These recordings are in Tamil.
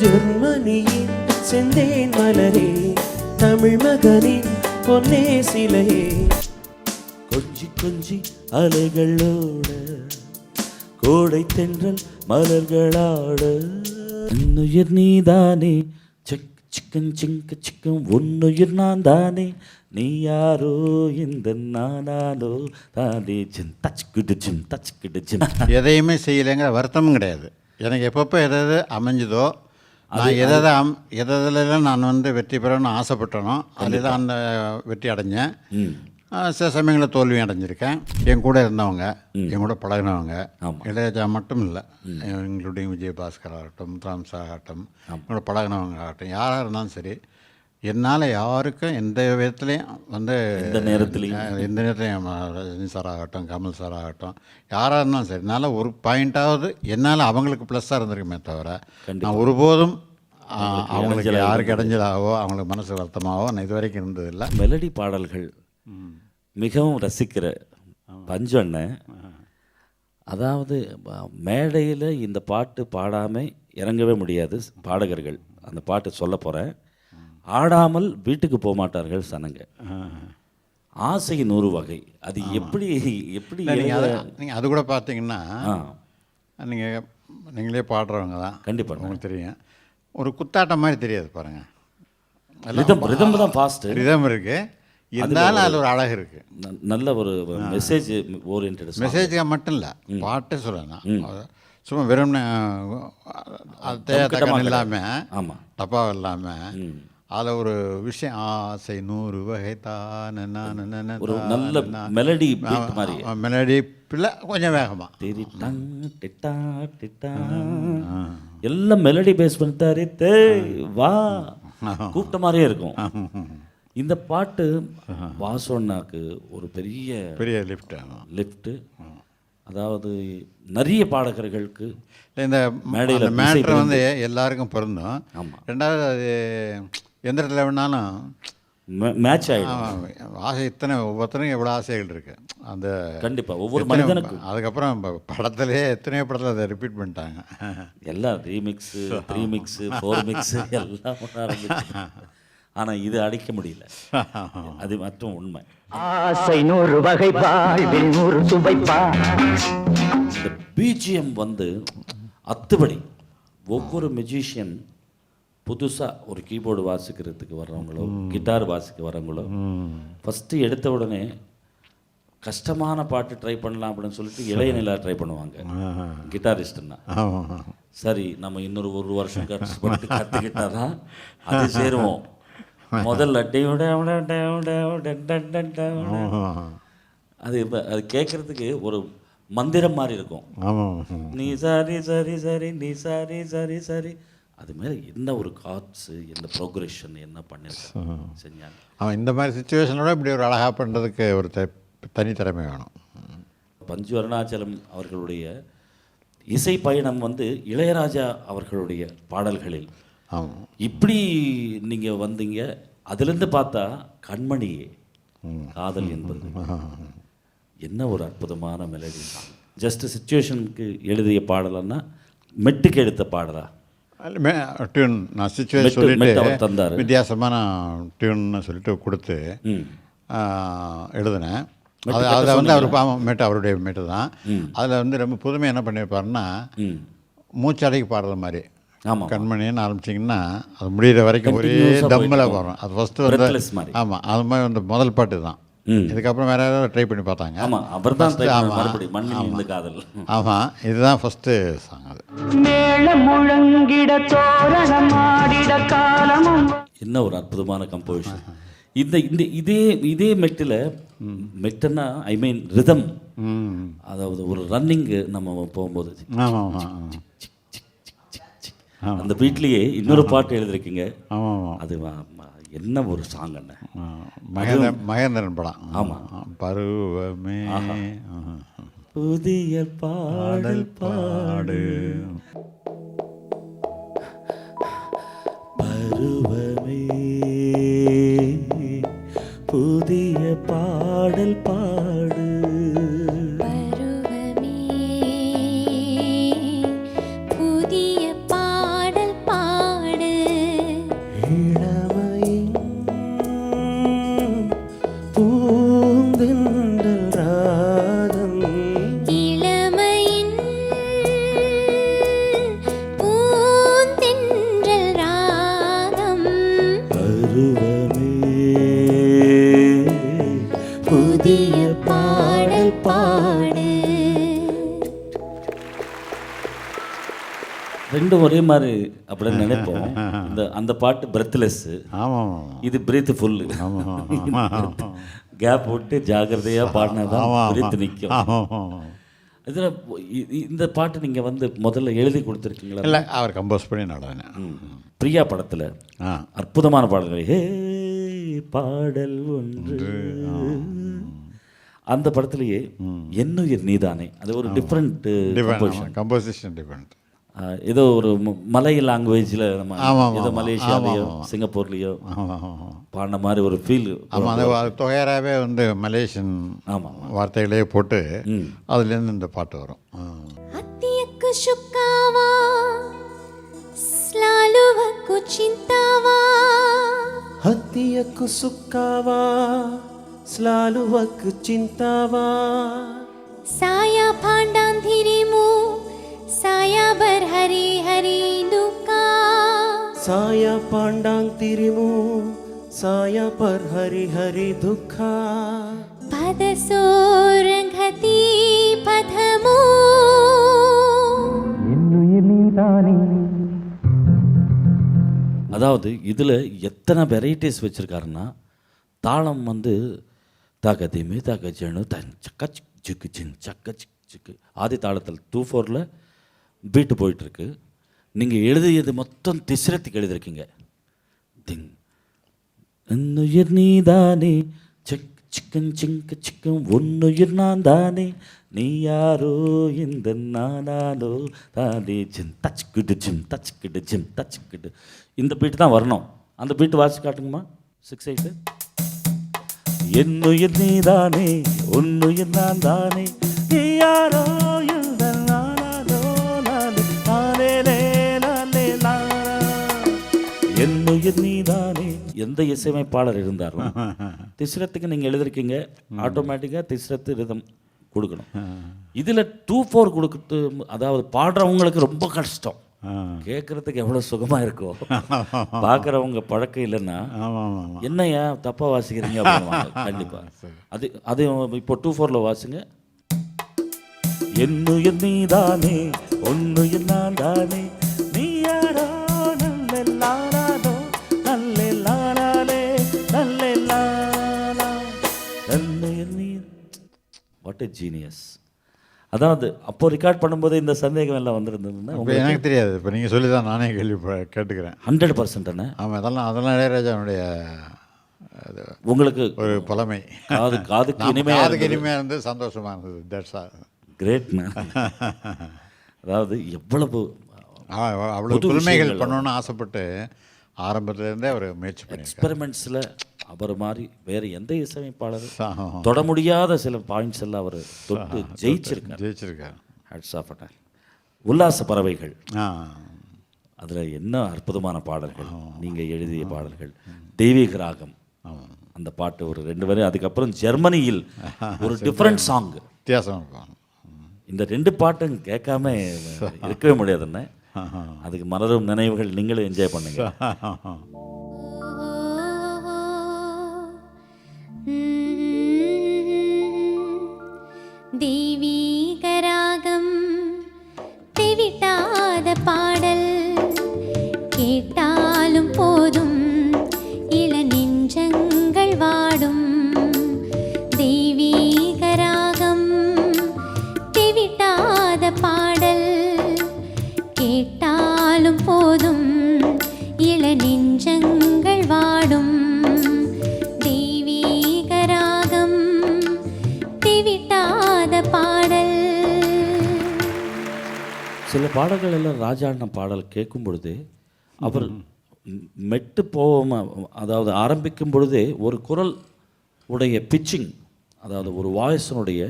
ஜெர்மனியின் செந்தேன் மலரே, தமிழ் மகனின் பொன்னே சிலையே, கொஞ்சி கொஞ்சி அலைகளோட கோடை தென்றல் மலர்களாட, உன்னுயிர் நீதானே சிக்கன் சிங்க சிக்கன், உன்னுயிர் நான் தானே, நீ யாரோ இந்த நானோ தானே, சின் தச்சுக்கிட்டு சின் தச்சுக்கிட்டு சின். எதையுமே செய்யலைங்கிற வருத்தமும் கிடையாது. எனக்கு எப்பப்போ எதாவது அமைஞ்சுதோ, நான் எதெல்லாம் நான் வெற்றி பெறணும்னு ஆசைப்பட்டனோ அதில் தான் அந்த வெற்றி அடைஞ்சேன். சில சமயங்களில் தோல்வியும் அடைஞ்சிருக்கேன். என் கூட இருந்தவங்க, என் கூட பழகினவங்க, இளையராஜா மட்டும் இல்லை, இன்க்ளூடிங் விஜயபாஸ்கர் ஆகட்டும், ராம்சார் ஆகட்டும், என்னோட பழகினவங்க ஆகட்டும், யாராக இருந்தாலும் சரி, என்னால் யாருக்கும் எந்த விதத்துலேயும் எந்த நேரத்துலையும் ரஜினி சார் ஆகட்டும், கமல் சார் ஆகட்டும், யாராக இருந்தாலும் சரி, என்னால் ஒரு பாயிண்ட்டாவது என்னால் அவங்களுக்கு ப்ளஸ்ஸாக இருந்திருக்குமே தவிர, நான் ஒருபோதும் அவங்களுக்கு யாருக்கு இடைஞ்சலாகவோ அவங்களுக்கு மனசு வருத்தமாகவோ நான் இது வரைக்கும் இருந்ததில்லை. மெலடி பாடல்கள் மிகவும் ரசிக்கிற பஞ்சு அண்ணன், அதாவது மேடையில் இந்த பாட்டு பாடாமல் இறங்கவே முடியாது பாடகர்கள். அந்த பாட்டு சொல்ல போகிறேன். ஆடாமல் வீட்டுக்கு போக மாட்டார்கள் சனங்க. ஆசை 100 வகை. அது எப்படி நீங்கள் அது கூட பார்த்தீங்கன்னா, நீங்களே பாடுறவங்க தான், கண்டிப்பாக உங்களுக்கு தெரியும். ஒரு குத்தாட்டம் மாதிரி தெரியாது பாருங்கள். ரிதம் தான் ஃபாஸ்ட்டு, ரிதம் இருக்குது, இருந்தாலும் அதில் ஒரு அழகு இருக்குது. நல்ல ஒரு மெசேஜ் ஓரியன்ட் மெசேஜாக மட்டும் இல்லை, பாட்டே சொல்லலாம். சும்மா வெறும் தேட்டகம் இல்லாமல், ஆமாம், தப்பாக இல்லாமல், அதில் ஒரு விஷயம், ஆசை 100 வகை தான், ஒரு நல்ல மெலடி மாதிரி, மெலடி பிள்ளை கொஞ்சம் வேகமாக எல்லாம் மெலடி பேஸ் பண்ணிட்டாரு. வா கூப்பிட்ட மாதிரியே இருக்கும். இந்த பாட்டு வாசோண்ணாக்கு ஒரு பெரிய லிஃப்ட்டு. அதாவது நிறைய பாடகர்களுக்கு இந்த மேடையில் மேட்ரு எல்லாருக்கும் பொருந்தும். ஆமாம். ரெண்டாவது அது எந்த இடத்துல வேணாலும் மேட்ச் ஆகிடும். ஆசை ஒவ்வொருத்தருக்கும் எவ்வளோ ஆசைகள் இருக்குது. அந்த கண்டிப்பாக ஒவ்வொரு மனிதனுக்கும். அதுக்கப்புறம் படத்துலேயே எத்தனையோ படத்தில் அதை ரிப்பீட் பண்ணிட்டாங்க. எல்லாம் ரீமிக்ஸு, 3 மிக்ஸு, 4 மிக்ஸு எல்லாம் ஆரம்பிச்சு. ஆனால் இது அடிக்க முடியல. அது மட்டும் உண்மை. ஆசை 100 வகை வாழ்வில் 100 சுவைப்பா. இந்த பிஜிஎம் அத்துபடி ஒவ்வொரு மியூசிஷியன் புதுசாக ஒரு கீபோர்டு வாசிக்கிறதுக்கு வர்றவங்களோ, கிட்டார் வாசிக்க வர்றவங்களோ, ஃபஸ்ட்டு எடுத்த உடனே கஷ்டமான பாட்டு ட்ரை பண்ணலாம் அப்படின்னு சொல்லிட்டு இளைய நிலா ட்ரை பண்ணுவாங்க கிட்டாரிஸ்ட்னா. சரி, நம்ம இன்னொரு 1 வருஷம் கற்றுக்கிட்டா தான் அது சேருவோம். முதல்ல அது கேட்குறதுக்கு ஒரு மந்திரம் மாதிரி இருக்கும். நீ சரி சரி சரி, நீ சரி சரி சரி, அது மாதிரி என்ன ஒரு கார்ட்ஸு, என்ன ப்ரோக்ரெஷன், என்ன பண்ணியிருக்காங்க செஞ்சாங்க. அவன் இந்த மாதிரி சுச்சுவேஷனோட இப்படி ஒரு அழகாக பண்ணுறதுக்கு ஒரு தனித்திறமை வேணும். பஞ்சு அருணாச்சலம் அவர்களுடைய இசை பயணம் இளையராஜா அவர்களுடைய பாடல்களில் இப்படி நீங்கள் வந்தீங்க. அதுலேருந்து பார்த்தா கண்மணியே காதல் என்பது என்ன ஒரு அற்புதமான மெலடி. ஜஸ்ட் சிச்சுவேஷனுக்கு எழுதிய பாடலன்னா மெட்டுக்கு எடுத்த பாடலா? டியூன் நான் சிச்சுவேஷன் சொல்லிட்டு தந்தார், வித்தியாசமான டியூன்னு சொல்லிட்டு கொடுத்து எழுதினேன். அதை அவர் மேட்டு, அவருடைய மேட்டு தான். அதில் ரொம்ப புதுமை என்ன பண்ணியிருப்பாருன்னா, மூச்சடைக்கு பாடுற மாதிரி. ஆமாம், கண்மணின்னு ஆரம்பிச்சிங்கன்னா அது முடிகிற வரைக்கும் ஒரே தம்மில் வரும். அது ஃபஸ்ட்டு ஆமாம், அது மாதிரி முதல் பாட்டு தான். இதுக்கப்புறம் வேற ஏதாவது ட்ரை பண்ணி பார்த்தாங்க. ஆமாம், அவர் தான் காதல். ஆமாம், இதுதான் ஃபஸ்ட்டு சாங். அது என்ன ஒரு அற்புதமான கம்போசிஷன். இதே மெட்டுன்னா ஐ மீன் ரிதம். அதாவது ஒரு ரன்னிங்கு நம்ம போகும்போது அந்த வீட்லேயே இன்னொரு பாட்டு எழுதிருக்கீங்க. அது என்ன ஒரு சாங் அண்ணன். மகேந்திரன் படம். ஆமாம், பருவமே புதிய பாடல் பாடு, பருவமே புதிய பாடல் பாடு, பருவமே புதிய பாடல் பாடு. ரெண்டும் ஒரே மாதிரி அப்படின்னு நினைப்போம். அந்த பாட்டு பிரெத்லெஸ், ஆமாம் இது பிரீத் ஃபுல்லு. ஆமாம் கேப் விட்டு ஜாக்கிரதையாக பாடினா தான் பிரீத் நிற்கும். ஆமாம். இதில் இந்த பாட்டு நீங்கள் வந்து முதல்ல எழுதி கொடுத்துருக்கீங்களா? இல்லை, அவர் கம்போஸ் பண்ணி நடனேன். பிரியா படத்தில் ஆ, அற்புதமான பாடல்கள். ஹே பாடல் ஒன்று, அந்த படத்துலேயே என்னுயிர் நீதானே, அது ஒரு டிஃப்ரெண்ட் கம்போசிஷன் டிஃப்ரெண்ட். ஏதோ ஒரு மலை லாங்குவேஜில் நம்ம ஆமாம், ஏதோ ஆமாம், மலேசியாலேயோ ஆமாம். சிங்கப்பூர்லேயோ ஆமாம் பாடின மாதிரி ஒரு ஃபீல். ஆமாம், அது தொகையராகவே வந்து மலேசியன் ஆமாம். வார்த்தைகளே போட்டு அதுலேருந்து இந்த பாட்டு வரும். Hatiku sukawa, selalu aku cintawa. Hatiku sukawa, selalu aku cintawa. Saya pandang dirimu, saya berhari-hari duka. Saya pandang dirimu, saya berhari-hari duka. Pada seorang hati padamu. அதாவது இதில் எத்தனை வெரைட்டிஸ் வச்சுருக்காருன்னா, தாளம் வந்து தகதிமே தகஜனு தன் சக்க சிக்கு சின் சக்க சிக் சிக்கு ஆதி தாளத்தில் 2/4 பீட்டு போயிட்டுருக்கு. நீங்கள் எழுதியது மொத்தம் திஸ்ரத்துக்கு எழுதியிருக்கீங்க. திங் என்னுயிர் நீதானே சிக் சிக்கன் சிங்கு சிக்கன் ஒன்னுயிர் நான் தானே, நீ யாரோ இந்த நானானோ தானே சின் தச்சுக்கிட்டு ஜிம் தச்சுக்கிட்டு ஜிம் தச்சுக்கிட்டு. இந்த பீட்டு தான் வரணும். அந்த பீட்டு வாசி காட்டுங்கம்மா. 6/8. என்னுயிர் நீதானே ஒன்னுயிர் நான் தானே, நீ யாரோ இந்த நானானோ நானே நானே நானே நானா. என்னுயிர் நீதானே. எந்த இசையமைப்பாளர் இருந்தாலும் திஸ்ரத்துக்கு நீங்கள் எழுதிருக்கீங்க, ஆட்டோமேட்டிக்காக திஸ்ரத்து ரிதம் கொடுக்கணும். இதில் 2/4 கொடுக்குறது, அதாவது பாடுறவங்களுக்கு ரொம்ப கஷ்டம். கேட்குறதுக்கு எவ்வளோ சுகமாக இருக்கும். பார்க்குறவங்க பழக்கம் இல்லைன்னா என்னையா தப்பாக வாசிக்கிறீங்க அப்படின்னு கண்டிப்பாக. அது இப்போ 2/4 வாசிங்க. என்னுயிர் நீதானே ஒன்னுயிர் நான் தானே, நீ யாரோ நல்ல லாராதோ நல்ல லாராலே நல்ல லாரா நல்லுயிர் நீ. What a genius. அதாவது அப்போ ரெக்கார்ட் பண்ணும்போது இந்த சந்தேகம் எல்லாம் வந்திருந்ததுன்னா இப்போ எனக்கு தெரியாது. இப்போ நீங்கள் சொல்லி தான் நானே கேட்டுக்கிறேன். 100% தானே. ஆமாம், அதெல்லாம் இளையராஜாவுடைய உங்களுக்கு ஒரு புலமை. காதுக்கு இனிமையாக இருந்து சந்தோஷமாக இருந்தது. That's all. Great man. அதாவது எவ்வளவு அவ்வளோ புதுமைகள் பண்ணணும்னு ஆசைப்பட்டு ஆரம்பத்துலேருந்தே அவர் முயற்சி பண்ணி எக்ஸ்பெரிமெண்ட்ஸில் அவர் மாதிரி வேறு எந்த இசையமைப்பாளரும் தொட முடியாத சில பாயிண்ட்ஸ் எல்லாம் அவர் தொட்டு ஜெயிச்சிருக்கார். Hats off. உல்லாச பறவைகள், அதில் என்ன அற்புதமான பாடல்கள் நீங்கள் எழுதிய பாடல்கள். தெய்வீக ராகம், அந்த பாட்டு ஒரு 2 வரை. அதுக்கப்புறம் ஜெர்மனியில் ஒரு டிஃப்ரெண்ட் சாங், வித்தியாசம். இந்த 2 பாட்டும் கேட்காம இருக்கவே முடியாதுன்னு. அதுக்கு மலரும் நினைவுகள் நீங்களும் என்ஜாய் பண்ணுங்க. தெய்வீக ராகம் தெவிட்டாத பாடல் கேட்டாலும் போதும் இள நெஞ்சங்கள் வாடும். தெய்வீக ராகம் தெவிட்டாத பாடல் கேட்டாலும் போதும் இள நெஞ்சங்கள் வாடும். தெய்வீக ராகம் தெவிட்டாத பாடல். சில பாடல்கள் எல்லாம் ராஜா அண்ணன் பாடல் கேட்கும் பொழுதே அவர் மெட்டு போகாம, அதாவது ஆரம்பிக்கும் பொழுதே ஒரு குரல் உடைய பிச்சிங், அதாவது ஒரு வாய்ஸனுடைய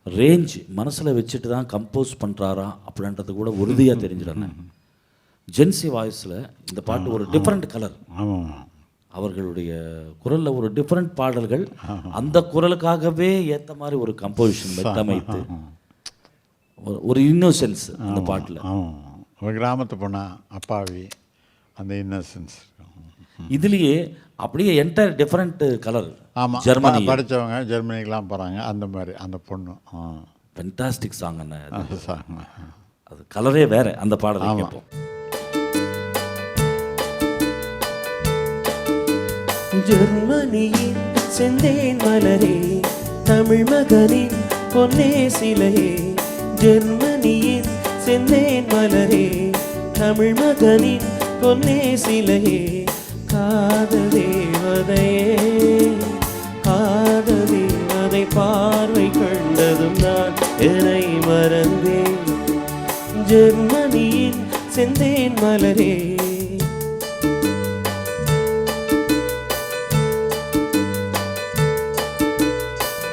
ரேஞ்ச் மனசில் வச்சுட்டு தான் கம்போஸ் பண்ணுறாரா அப்படின்றது கூட உறுதியாக தெரிஞ்சிடணும். ஜென்சி வாய்ஸில் இந்த பாட்டு ஒரு டிஃப்ரெண்ட் கலர். அவர்களுடைய குரலில் ஒரு டிஃப்ரெண்ட் பாடல்கள், அந்த குரலுக்காகவே ஏற்ற மாதிரி ஒரு கம்போசிஷன் மெட்டமைத்து ஒரு இன்னோசென்ஸ் அந்த பாட்டில். ஒரு கிராமத்து பொண்ணா அப்பாவி, அந்த இன்னோசென்ஸ் இதுலேயே அப்படியே என்டையர் டிஃப்ரெண்ட் கலர். ஆமாம், ஜெர்மனி படித்தவங்க ஜெர்மனிக்கெலாம் போகிறாங்க, அந்த மாதிரி அந்த பொண்ணு. Fantastic song. என்ன சாங், அது கலரே வேறு அந்த பாடலை கேட்போம். ஜெர்மனியின் செந்தேன் மலரே தமிழ் மகனின் பொன்னே சிலையே ஜெர்மனியின் செந்தேன் மலரே தமிழ் மகனின் பொன்னே சிலையே காதல் தேவதையே காதல் தேவதை பார்வை கண்டதும் நான் என்னை மறந்தேன் ஜெர்மனியின் செந்தேன் மலரே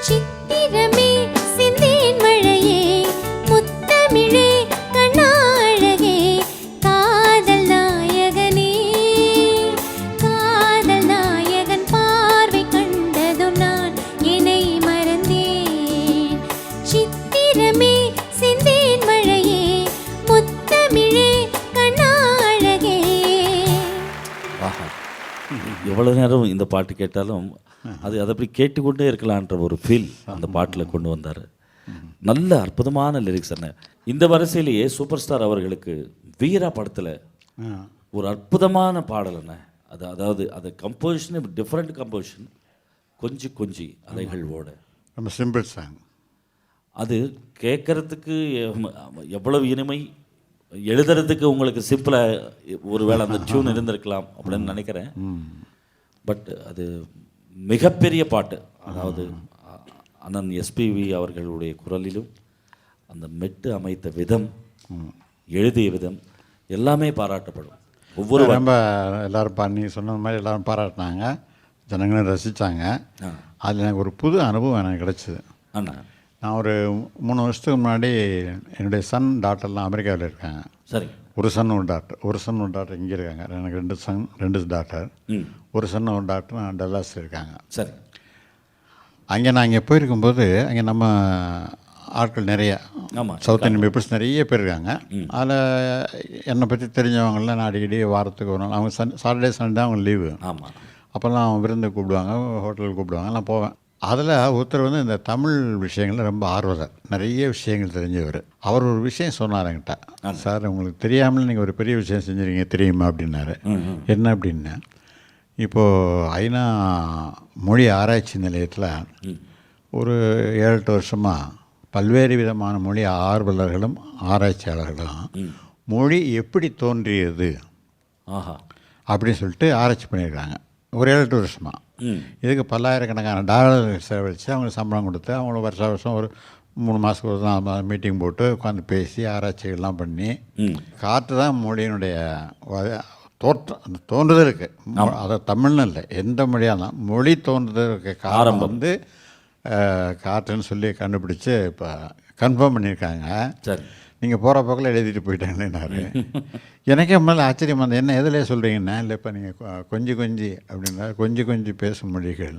சித்திரமே சிந்தேன் மழையே முத்தமிழே கண்ணாழகே காதல் நாயகனே காதல் நாயகன் பார்வை கண்டதும் நான் என்னை மறந்தேன் சித்திரமே சிந்தேன் மழையே முத்தமிழே கண்ணாழகே. ஆஹா எவ்வளோ நேரம் இந்த பாட்டு கேட்டாலும் அது அதை அப்படி கேட்டுக்கொண்டே இருக்கலான்ற ஒரு ஃபீல் அந்த பாட்டில் கொண்டு வந்தார். நல்ல அற்புதமான லிரிக்ஸ் என்ன. இந்த வரிசையிலேயே சூப்பர் ஸ்டார் அவர்களுக்கு வீரா படத்தில் ஒரு அற்புதமான பாடல் என்ன அது, அதாவது அது கம்போசிஷன் டிஃப்ரெண்ட் கம்போசிஷன், கொஞ்சி கொஞ்சி அலைகள் ஓட. ரொம்ப சிம்பிள் சாங். அது கேட்கறதுக்கு எவ்வளவு இனிமை, எழுதுறதுக்கு உங்களுக்கு சிம்பிளாக ஒருவேளை அந்த டியூன் இருந்திருக்கலாம் அப்படின்னு நினைக்கிறேன். பட் அது மிகப்பெரிய பாட்டு. அதாவது அண்ணன் எஸ்பிவி அவர்களுடைய குரலிலும் அந்த மெட்டு அமைத்த விதம், எழுதிய விதம் எல்லாமே பாராட்டப்படும். ஒவ்வொரு ரொம்ப எல்லோரும் நீங்கள் சொன்ன மாதிரி எல்லோரும் பாராட்டினாங்க, ஜனங்களும் ரசித்தாங்க. அதில் எனக்கு ஒரு புது அனுபவம் எனக்கு கிடச்சிது. அண்ணா நான் ஒரு 3 வருஷத்துக்கு முன்னாடி என்னுடைய சன் டாட்டர்லாம் அமெரிக்காவில் இருக்காங்க. சரி. ஒரு சன் ஒரு டாட்டர் இங்கே இருக்காங்க. எனக்கு 2 சன் 2 டாட்டர். ஒரு சன் ஒரு டாக்டர் நான் டல்லாஸில் இருக்காங்க. சரி. அங்கே நான் இங்கே போயிருக்கும்போது அங்கே நம்ம ஆட்கள் நிறைய சவுத் இந்தியன் பீப்புள்ஸ் நிறைய பேர் இருக்காங்க. அதில் என்னை பற்றி தெரிஞ்சவங்களாம் நான் அடிக்கடி வாரத்துக்கு ஒரு நாள், அவங்க சாட்டர்டே சண்டே அவங்க லீவு. ஆமாம். அப்போல்லாம் விருந்து கூப்பிடுவாங்க, ஹோட்டலுக்கு கூப்பிடுவாங்க, நான் போவேன். அதில் ஒருத்தர் வந்து இந்த தமிழ் விஷயங்களில் ரொம்ப ஆர்வலர், நிறைய விஷயங்கள் தெரிஞ்சவர். அவர் ஒரு விஷயம் சொன்னார் என்கிட்ட. சார் உங்களுக்கு தெரியாமல் நீங்கள் ஒரு பெரிய விஷயம் செஞ்சுருக்கீங்க தெரியுமா அப்படின்னாரு. என்ன அப்படின்னா, இப்போது ஐநா மொழி ஆராய்ச்சி நிலையத்தில் ஒரு 7-8 வருஷமாக பல்வேறு விதமான மொழி ஆர்வலர்களும் ஆராய்ச்சியாளர்களும் மொழி எப்படி தோன்றியது அப்படின்னு சொல்லிட்டு ஆராய்ச்சி பண்ணியிருக்காங்க ஒரு 7-8 வருஷமாக. இதுக்கு பல்லாயிரக்கணக்கான டாலர் செலவழித்து அவங்களுக்கு சம்பளம் கொடுத்து அவங்களுக்கு வருஷம் ஒரு 3 மாதத்துக்கு ஒரு தான் மீட்டிங் போட்டு உட்காந்து பேசி ஆராய்ச்சிகள்லாம் பண்ணி காற்று தான் மொழியினுடைய தோன்றுதலுக்கு, அதை தமிழ்னு இல்லை எந்த மொழியாக தான் மொழி தோன்றுதலுக்கு காரணம் வந்து காற்றுன்னு சொல்லி கண்டுபிடிச்சி இப்போ கன்ஃபார்ம் பண்ணியிருக்காங்க. சரி. நீங்கள் போகிற போக்கில் எழுதிட்டு போயிட்டாங்கன்னாரு. எனக்கே முதல்ல ஆச்சரியம் வந்து என்ன எதிலே சொல்கிறீங்கன்னா, இல்லை இப்போ நீங்கள் கொஞ்சி அப்படின்னா கொஞ்சி பேசும் மொழிகள்,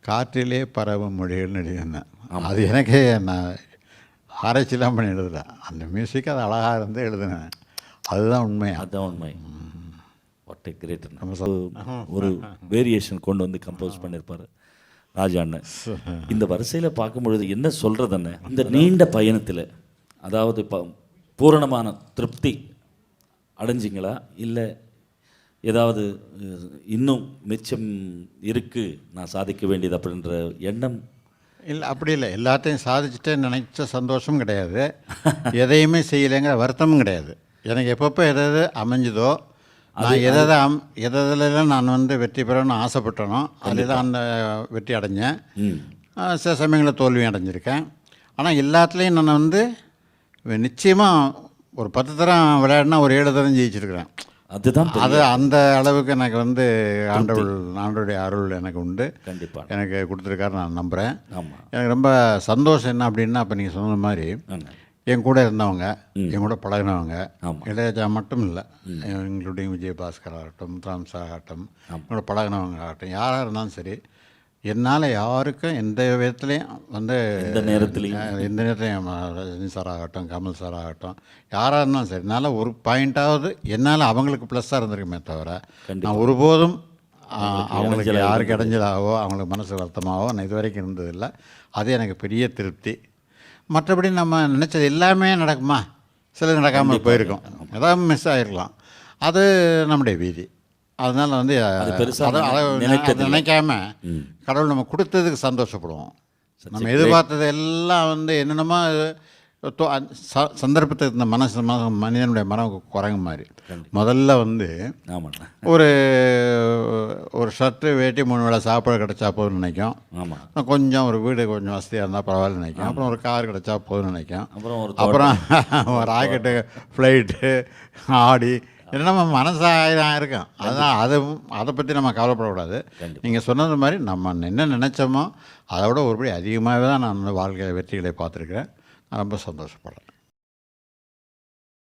காற்றிலே பரவும் மொழிகள்னு எழுதினேன். அது எனக்கே நான் ஆராய்ச்சிலாம் பண்ணி எழுதுறேன். அந்த மியூசிக் அது அழகாக இருந்து எழுதுனேன். அதுதான் உண்மை. அதுதான் உண்மை. What a great. ஒரு வேரியேஷன் கொண்டு வந்து கம்போஸ் பண்ணியிருப்பார் ராஜா அண்ணன். இந்த வரிசையில் பார்க்கும்பொழுது என்ன சொல்கிறது அண்ணன், இந்த நீண்ட பயணத்தில் அதாவது பூரணமான திருப்தி அடைஞ்சிங்களா, இல்லை ஏதாவது இன்னும் மிச்சம் இருக்குது நான் சாதிக்க வேண்டியது அப்படின்ற எண்ணம்? இல்லை, அப்படி இல்லை. எல்லாத்தையும் சாதிச்சுட்டே நினைச்ச சந்தோஷமும் கிடையாது, எதையுமே செய்யலைங்கிற வருத்தமும் கிடையாது. எனக்கு எப்பப்போ எதாவது அமைஞ்சுதோ, நான் எதெல்லாம் நான் வந்து வெற்றி பெறணும்னு ஆசைப்பட்டனோ அதில் தான் அந்த வெற்றி அடைஞ்சேன். சில சமயங்களில் தோல்வியும் அடைஞ்சிருக்கேன். ஆனால் எல்லாத்துலேயும் நான் வந்து நிச்சயமாக ஒரு 10 தரம் விளையாடினா ஒரு 7 தரம் ஜெயிச்சிருக்கிறேன். அதுதான் அது அந்த அளவுக்கு எனக்கு வந்து ஆண்டவருடைய அருள் எனக்கு உண்டு. கண்டிப்பாக எனக்கு கொடுத்துருக்காரு, நான் நம்புகிறேன். எனக்கு ரொம்ப சந்தோஷம் என்ன அப்படின்னா, அப்போ நீங்கள் சொன்ன மாதிரி என் கூட இருந்தவங்க, என் கூட பழகினவங்க, இளையராஜா மட்டும் இல்லை, இன்க்ளூடிங் விஜயபாஸ்கர் ஆகட்டும், ராம்சா ஆகட்டும், என்னோட பழகினவங்க ஆகட்டும், யாராக இருந்தாலும் சரி, என்னால் யாருக்கும் எந்த விதத்துலேயும் வந்து எந்த நேரத்துலையும் ரஜினி சார் ஆகட்டும், கமல் சார் ஆகட்டும், யாராக இருந்தாலும் சரி, என்னால் ஒரு பாயிண்ட்டாவது என்னால் அவங்களுக்கு ப்ளஸ்ஸாக இருந்திருக்குமே தவிர நான் ஒருபோதும் அவங்களுக்கு யாருக்கு இடைஞ்சலாகவோ அவங்களுக்கு மனசு வருத்தமாகவோ நான் இது வரைக்கும் இருந்ததில்லை. அது எனக்கு பெரிய திருப்தி. மற்றபடி நம்ம நினச்சது எல்லாமே நடக்குமா, சில நடக்காமல் போயிருக்கோம், ஏதாவது மிஸ் ஆகிருக்கலாம், அது நம்முடைய வீதி. அதனால வந்து அது பெருசா அதை நினைத்ததில்லை. நினைக்காம கடவுள் நம்ம கொடுத்ததுக்கு சந்தோஷப்படுவோம். நம்ம எதிர்பார்த்தது எல்லாம் வந்து என்னென்னமோ சந்தர்ப்பத்துக்கு இந்த மனிதனுடைய மனம் குரங்கு மாதிரி. முதல்ல வந்து ஆமாண்ணா. ஒரு ஷர்ட்டு வேட்டி 3 வேளை சாப்பாடு கிடச்சா போதும்னு நினைக்கும். ஆமாம். கொஞ்சம் ஒரு வீடு கொஞ்சம் வசதியாக இருந்தால் பரவாயில்ல நினைக்கும். அப்புறம் ஒரு கார் கிடச்சா போதும்னு நினைக்கும். அப்புறம் ராக்கெட்டு, ஃப்ளைட்டு, ஆடி என்னென்ன மனசாயிரம் இருக்கும். அதுதான் அதை பற்றி நம்ம கவலைப்படக்கூடாது. நீங்கள் சொன்னது மாதிரி நம்ம என்ன நினச்சோமோ அதை விட ஒருபடி அதிகமாகவே தான் நான் வாழ்க்கை வெற்றிகளை பார்த்துருக்கிறேன். நான் ரொம்ப சந்தோஷப்படுறேன்.